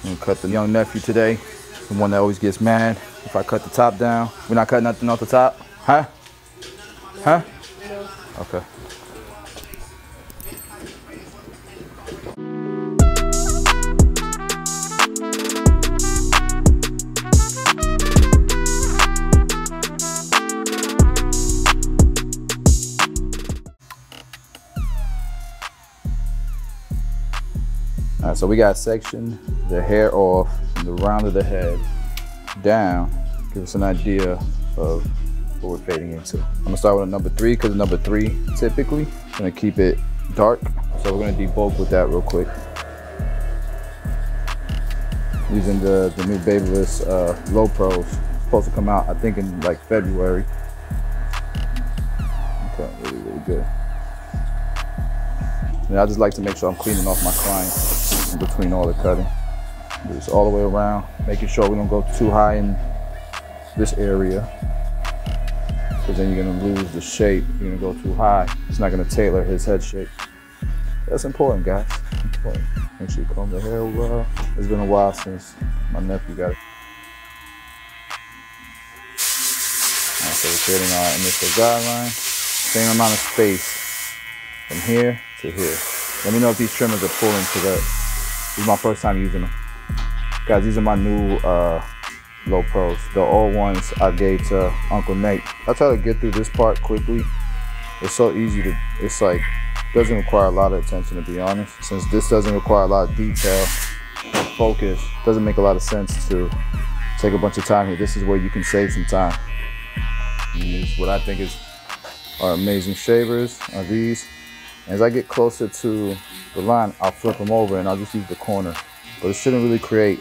I'm gonna cut the young nephew today, the one that always gets mad if I cut the top down. We're not cutting nothing off the top? Huh? Huh? No. Okay. All right, so we got sectioned the hair off from the round of the head down. Give us an idea of what we're fading into. I'm gonna start with a number 3 because number 3 typically gonna keep it dark. So we're gonna debulk with that real quick. Using the new Babyliss Low Pros. Supposed to come out, I think, in like February. Okay, really good. And I just like to make sure I'm cleaning off my client in between all the cutting. Do this all the way around, making sure we don't go too high in this area, because then you're gonna lose the shape. You're gonna go too high. It's not gonna tailor his head shape. That's important, guys. Important. Make sure you comb the hair well. It's been a while since my nephew got it. All right, so we're creating our initial guideline. Same amount of space from here to here. Let me know if these trimmers are pulling to that. This is my first time using them. Guys, these are my new Low Pros. The old ones I gave to Uncle Nate. I try to get through this part quickly. It's so easy to, it's like, doesn't require a lot of attention, to be honest. Since this doesn't require a lot of detail and focus, doesn't make a lot of sense to take a bunch of time here. This is where you can save some time. Use what I think are amazing shavers are these. As I get closer to the line, I'll flip them over and I'll just use the corner. But it shouldn't really create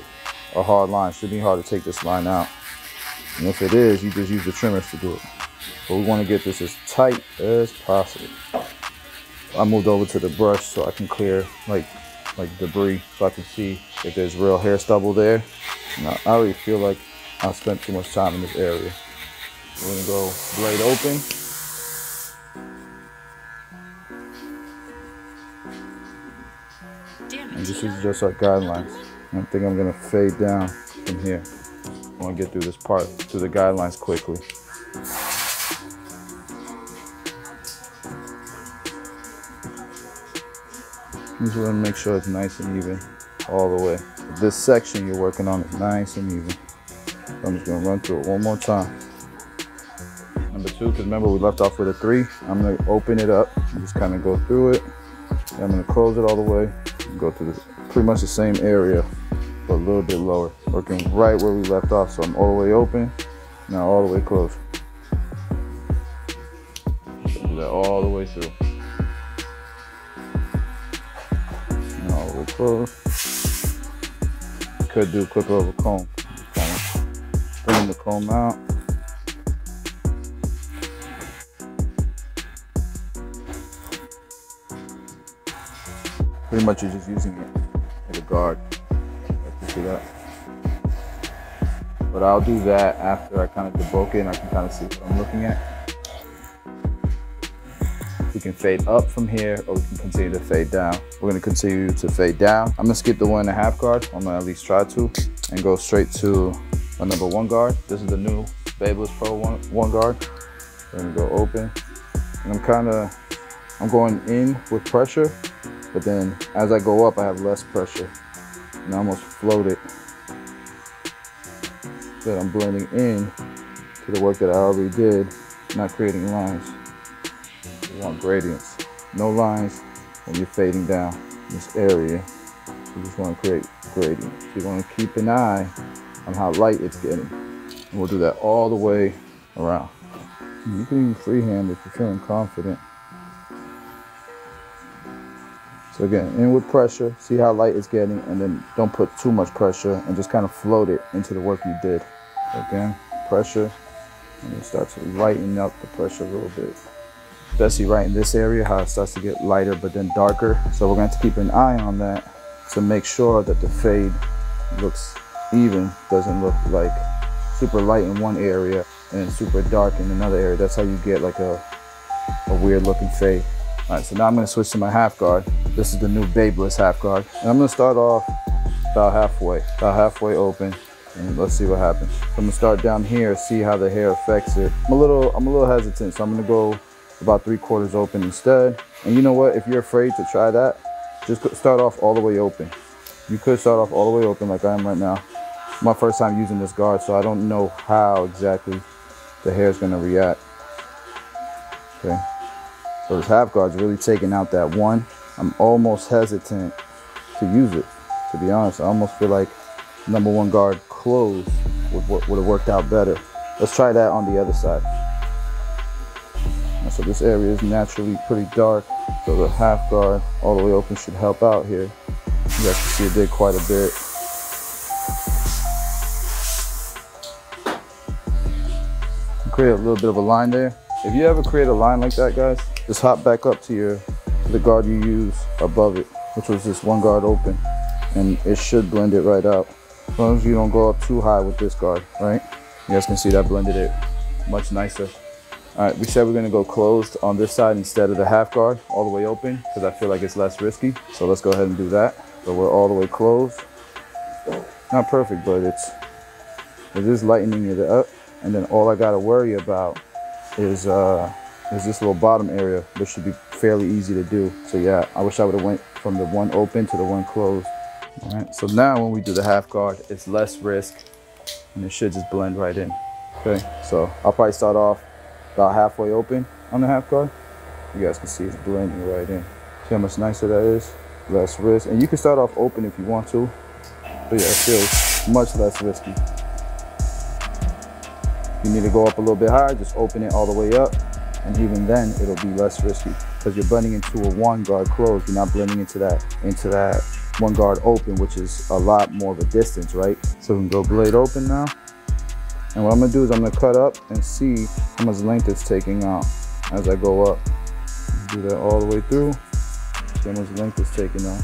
a hard line. It shouldn't be hard to take this line out. And if it is, you just use the trimmers to do it. But we want to get this as tight as possible. I moved over to the brush so I can clear like debris, so I can see if there's real hair stubble there. And I already feel like I spent too much time in this area. We're gonna go blade open. And this is just our guidelines. I think I'm gonna fade down from here. I wanna get through this part, through the guidelines quickly. You just wanna make sure it's nice and even all the way. This section you're working on is nice and even. So I'm just gonna run through it one more time. Number 2, because remember we left off with a 3. I'm gonna open it up and just kind of go through it. And I'm gonna close it all the way. Go through pretty much the same area, but a little bit lower. Working right where we left off. So I'm all the way open, now all the way closed. So do that all the way through. And all the way closed. Could do clipper over comb. Just kind of bring the comb out. Pretty much you're just using it as a guard. Like you see that? But I'll do that after I kind of debulk it and I can kind of see what I'm looking at. We can fade up from here or we can continue to fade down. We're gonna continue to fade down. I'm gonna skip the 1.5 guard. I'm gonna at least try to, and go straight to a number 1 guard. This is the new Babyliss Pro 1 guard. We're gonna go open. And I'm going in with pressure. But then as I go up, I have less pressure and I almost float it. But I'm blending in to the work that I already did, not creating lines. You want gradients. No lines when you're fading down this area. You just want to create gradients. You want to keep an eye on how light it's getting. And we'll do that all the way around. You can even freehand if you're feeling confident. So again, in with pressure, see how light it's getting, and then don't put too much pressure and just kind of float it into the work you did. So again, pressure, and you start to lighten up the pressure a little bit. Especially right in this area, how it starts to get lighter but then darker. So we're going to keep an eye on that to make sure that the fade looks even, doesn't look like super light in one area and super dark in another area. That's how you get like a weird looking fade. All right, so now I'm gonna switch to my half guard. This is the new Babyliss half guard. And I'm gonna start off about halfway open, and let's see what happens. So I'm gonna start down here, see how the hair affects it. I'm a little hesitant, so I'm gonna go about 3/4 open instead. And you know what? If you're afraid to try that, just start off all the way open. You could start off all the way open like I am right now. My first time using this guard, so I don't know how exactly the hair is gonna react. Okay, so this half guard's really taking out that one. I'm almost hesitant to use it, to be honest. I almost feel like number 1 guard closed would have worked out better. Let's try that on the other side. So this area is naturally pretty dark, so the half guard all the way open should help out here. You guys can see it did quite a bit. Create a little bit of a line there. If you ever create a line like that, guys, just hop back up to the guard you use above it, which was this 1 guard open, and it should blend it right out. As long as you don't go up too high with this guard, right? You guys can see that blended it much nicer. All right, we said we're gonna go closed on this side instead of the half guard all the way open, because I feel like it's less risky. So let's go ahead and do that. So we're all the way closed. Not perfect, but it is lightening it up. And then all I gotta worry about is this little bottom area, which should be fairly easy to do. So yeah, I wish I would have went from the 1 open to the 1 closed. All right, so now when we do the half guard, it's less risk, and it should just blend right in. Okay, so I'll probably start off about halfway open on the half guard. You guys can see it's blending right in. See how much nicer that is? Less risk. And you can start off open if you want to, but yeah, it feels much less risky. You need to go up a little bit higher, just open it all the way up, and even then it'll be less risky because you're blending into a 1 guard closed. You're not blending into that 1 guard open, which is a lot more of a distance, right? So we can go blade open now. And what I'm gonna do is I'm gonna cut up and see how much length it's taking out as I go up. Do that all the way through, see how much length it's taking out.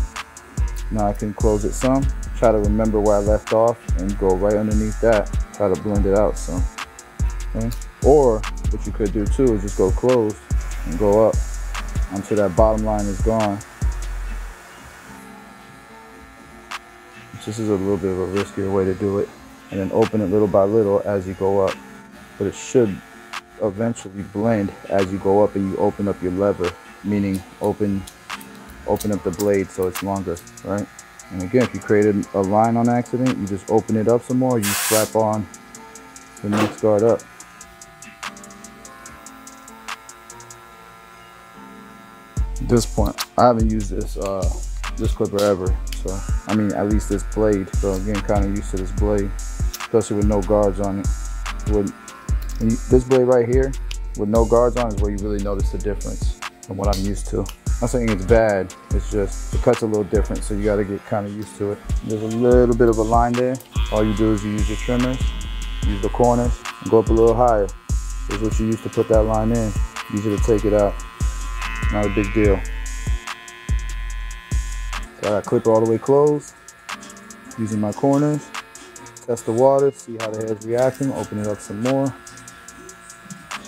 Now I can close it some, try to remember where I left off and go right underneath that, try to blend it out some. Okay? Or what you could do too is just go closed and go up until that bottom line is gone. This is a little bit of a riskier way to do it. And then open it little by little as you go up. But it should eventually blend as you go up and you open up your lever, meaning open up the blade so it's longer, right? And again, if you created a line on accident, you just open it up some more, you slap on the next guard up. At this point, I haven't used this clipper ever, so I mean at least this blade. So I'm getting kind of used to this blade, especially with no guards on it. This blade right here with no guards on is where you really notice the difference from what I'm used to. I'm not saying it's bad, it's just the cut's a little different, so you got to get kind of used to it. There's a little bit of a line there. All you do is you use your trimmers, use the corners, and go up a little higher. This is what you use to put that line in. Use it to take it out. Not a big deal. Got our clipper all the way closed. Using my corners. Test the water, see how the hair is reacting. Open it up some more.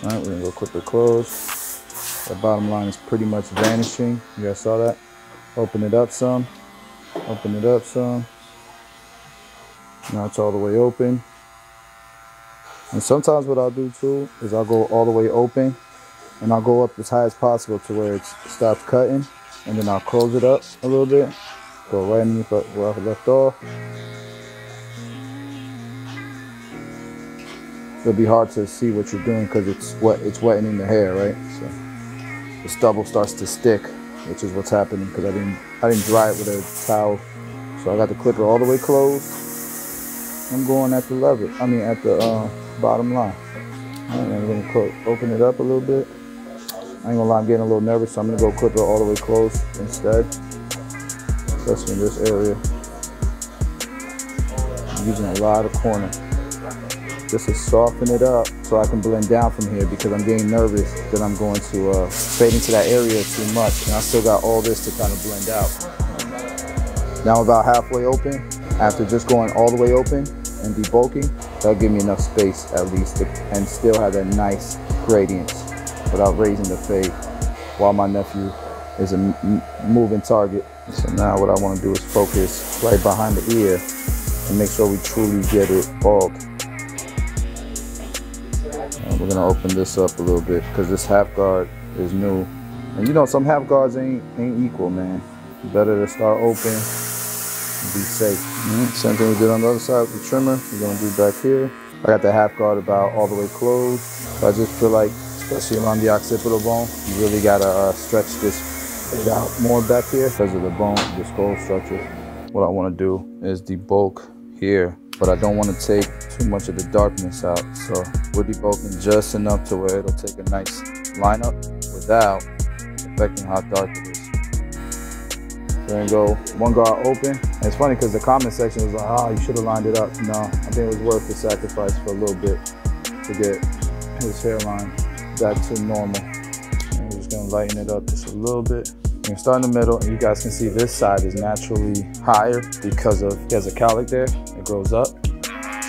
All right, we're gonna go clipper close. The bottom line is pretty much vanishing. You guys saw that? Open it up some. Open it up some. Now it's all the way open. And sometimes what I'll do too is I'll go all the way open and I'll go up as high as possible to where it stops cutting, and then I'll close it up a little bit, go right underneath where I left off. It'll be hard to see what you're doing because it's wetting the hair, right? So the stubble starts to stick, which is what's happening because I didn't dry it with a towel. So I got the clipper all the way closed. I'm going at the lever, at the bottom line. All right, I'm gonna open it up a little bit. I ain't gonna lie, I'm getting a little nervous, so I'm gonna go clipper all the way closed instead, especially in this area. I'm using a lot of corner just to soften it up so I can blend down from here, because I'm getting nervous that I'm going to fade into that area too much, and I still got all this to kind of blend out. Now I'm about halfway open. After just going all the way open and debulking, that'll give me enough space at least and still have that nice gradient without raising the fade while my nephew is a moving target. So now what I want to do is focus right behind the ear and make sure we truly get it bald. And we're gonna open this up a little bit because this half guard is new. And you know, some half guards ain't equal, man. Better to start open and be safe. Same thing we did on the other side with the trimmer. We're gonna do back here. I got the half guard about all the way closed. So I just feel like, especially around the occipital bone, you really gotta stretch this out more back here because of the bone, the skull structure. What I want to do is debulk here, but I don't want to take too much of the darkness out. So we're debulking just enough to where it'll take a nice lineup without affecting how dark it is. So then go one guard open. And it's funny because the comment section was like, oh, you should have lined it up. No, I think it was worth the sacrifice for a little bit to get his hairline back to normal. And we're just gonna lighten it up just a little bit. You can start in the middle, and you guys can see this side is naturally higher because of, he has a cowlick there, it grows up.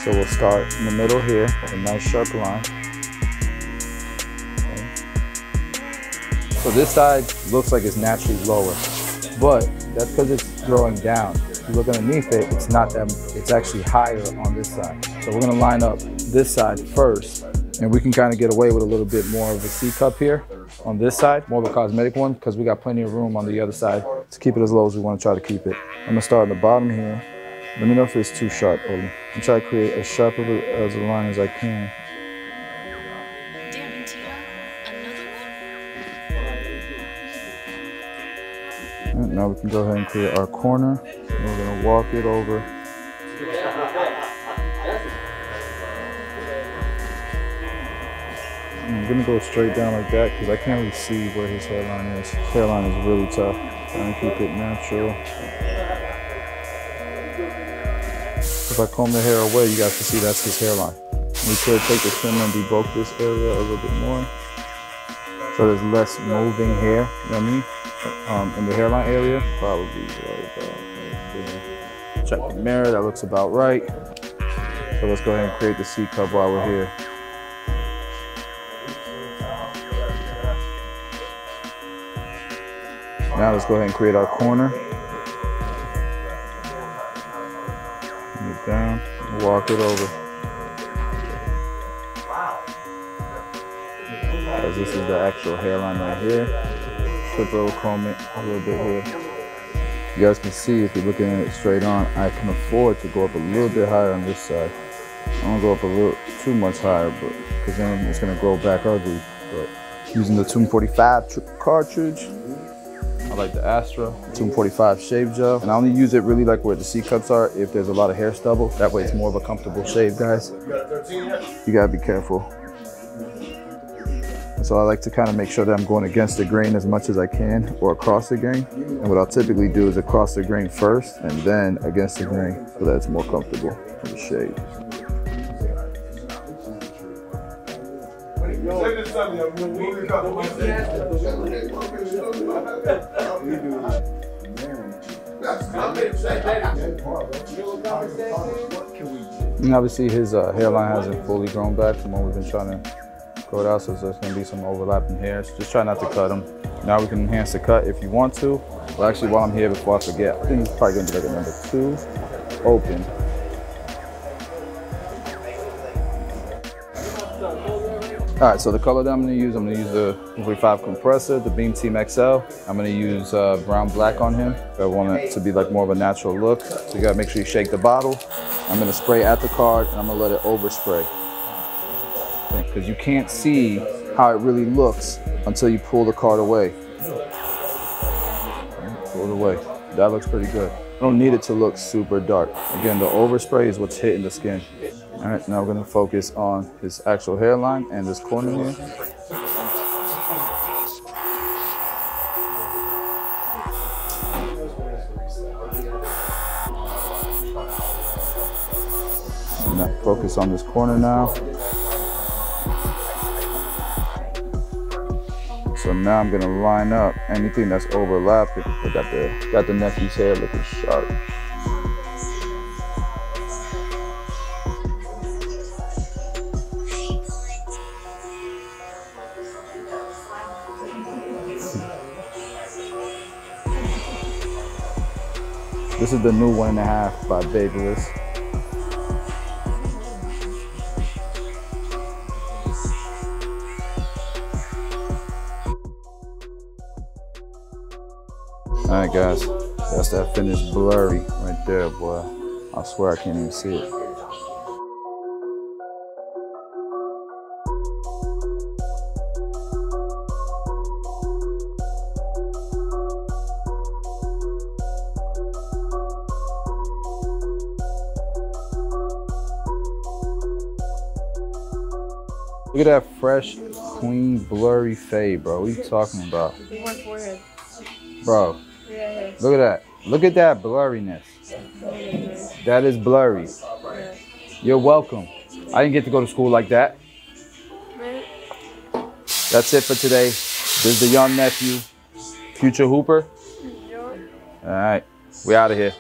So we'll start in the middle here with a nice sharp line. Okay. So this side looks like it's naturally lower, but that's because it's growing down. If you look underneath it, it's not that, it's actually higher on this side. So we're gonna line up this side first, and we can kind of get away with a little bit more of a C cup here on this side, more of a cosmetic one, because we got plenty of room on the other side to keep it as low as we want to try to keep it. I'm gonna start at the bottom here. Let me know if it's too sharp, Oli. I'm trying to create as sharp of a line as I can. And now we can go ahead and create our corner. And we're gonna walk it over. I'm gonna go straight down like that because I can't really see where his hairline is. His hairline is really tough. Trying to keep it natural. If I comb the hair away, you guys can see that's his hairline. We could take the trimmer and debulk this area a little bit more, so there's less moving hair, you know what I mean? In the hairline area, probably right about there. Check the mirror, that looks about right. So let's go ahead and create the C cup while we're here. Now let's go ahead and create our corner. Bring it down, and walk it over. Because this is the actual hairline right here. Clipper, comb it a little bit here. You guys can see if you're looking at it straight on, I can afford to go up a little bit higher on this side. I don't go up a little too much higher, but because then it's gonna grow back ugly. But using the 245 cartridge, I like the Astra 245 shave gel, and I only use it really like where the C cups are if there's a lot of hair stubble. That way it's more of a comfortable shave, guys. You gotta be careful. So I like to kind of make sure that I'm going against the grain as much as I can, or across the grain. And what I'll typically do is across the grain first and then against the grain so that it's more comfortable for the shave. And obviously his hairline hasn't fully grown back from what we've been trying to grow it out, so there's gonna be some overlapping hairs. Just try not to cut them. Now we can enhance the cut if you want to. Well, actually, while I'm here, before I forget, I think it's probably gonna be like a number 2, open. All right, so the color that I'm gonna use the 45 compressor, the Beam Team XL. I'm gonna use brown black on him. I want it to be like more of a natural look. So you gotta make sure you shake the bottle. I'm gonna spray at the card and I'm gonna let it overspray. Because you can't see how it really looks until you pull the card away. Pull it away. That looks pretty good. I don't need it to look super dark. Again, the overspray is what's hitting the skin. All right, now we're gonna focus on his actual hairline and this corner here. And now focus on this corner now. So now I'm gonna line up anything that's overlapping. I got the nephew's hair looking sharp. This is the new 1.5 by Babyliss. All right, guys, that's that finished blurry right there, boy. I swear I can't even see it. Look at that fresh, clean, blurry fade, bro. What are you talking about? One forehead. Bro, Yeah. look at that. Look at that blurriness. That is blurry. Yeah. You're welcome. I didn't get to go to school like that. Man. That's it for today. This is the young nephew, future hooper. Yo. All right, we out of here.